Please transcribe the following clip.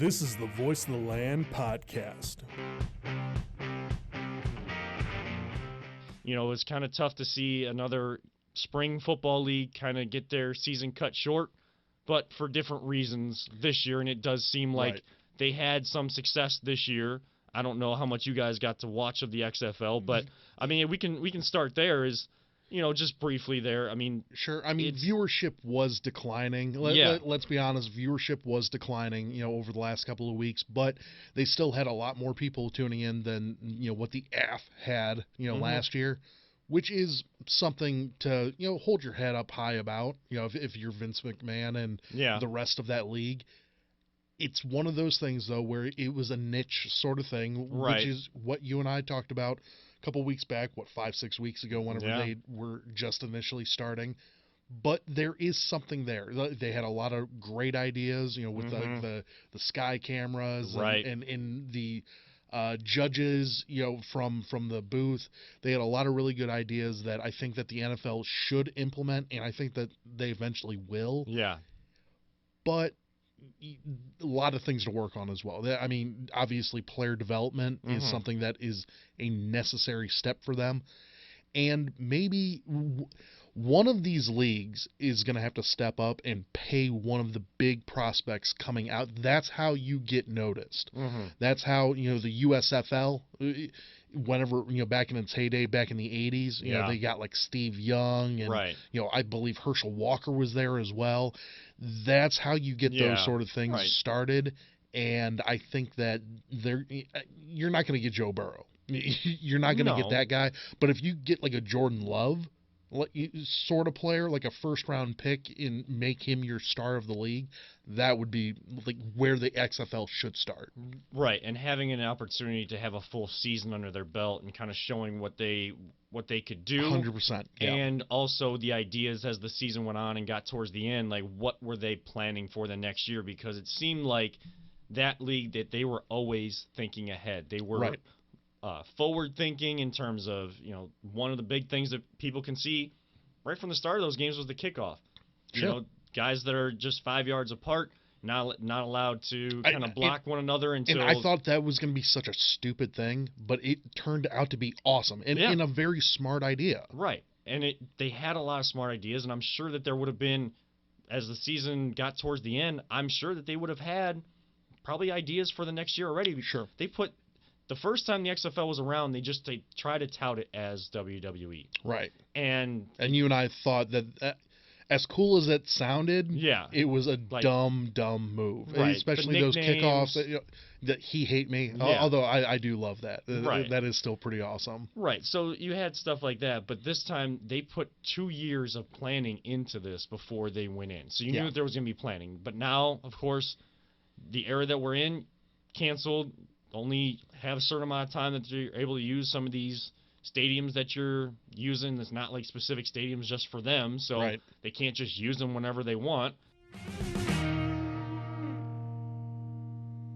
This is the Voice of the Land podcast. You know, it's kind of tough to see another spring football league kind of get their season cut short, but for different reasons this year, and it does seem like they had some success this year. I don't know how much you guys got to watch of the XFL, but I mean, we can start there. Is just briefly there. I mean, sure. I mean, viewership was declining. Let's be honest, viewership was declining, over the last couple of weeks, but they still had a lot more people tuning in than, what the AF had, last year, which is something to, hold your head up high about, if you're Vince McMahon and the rest of that league. It's one of those things, though, where it was a niche sort of thing, which is what you and I talked about a couple weeks back, 5-6 weeks ago, whenever they were just initially starting. But there is something there. They had a lot of great ideas, with the sky cameras and in the judges, from the booth. They had a lot of really good ideas that I think that the NFL should implement, and I think that they eventually will. Yeah. But a lot of things to work on as well. I mean, obviously player development is something that is a necessary step for them. And maybe one of these leagues is going to have to step up and pay one of the big prospects coming out. That's how you get noticed. That's how, the USFL, whenever, back in its heyday, back in the 80s, they got like Steve Young and, I believe Herschel Walker was there as well. That's how you get those sort of things started. And I think that you're not going to get Joe Burrow. You're not going to get that guy. But if you get like a Jordan Love sort of player, like a first-round pick, and make him your star of the league, that would be like where the XFL should start. Right, and having an opportunity to have a full season under their belt and kind of showing what they could do. 100%. Yeah. And also the ideas as the season went on and got towards the end, like what were they planning for the next year? Because it seemed like that league that they were always thinking ahead. They were forward thinking in terms of, one of the big things that people can see right from the start of those games was the kickoff. Sure. Guys that are just 5 yards apart, not allowed to kind of block one another until. And I thought that was going to be such a stupid thing, but it turned out to be awesome and a very smart idea. Right. And they had a lot of smart ideas, and I'm sure that there would have been, as the season got towards the end, I'm sure that they would have had probably ideas for the next year already. Sure. They put the first time the XFL was around, they try to tout it as WWE. Right. And you and I thought that as cool as it sounded, it was a dumb move. Right. Especially those kickoffs that he hate me. Although I do love that. Right. That is still pretty awesome. Right. So you had stuff like that, but this time they put 2 years of planning into this before they went in. So you knew that there was going to be planning. But now, of course, the era that we're in, canceled, only have a certain amount of time that you're able to use some of these stadiums that you're using. It's not like specific stadiums just for them, so they can't just use them whenever they want.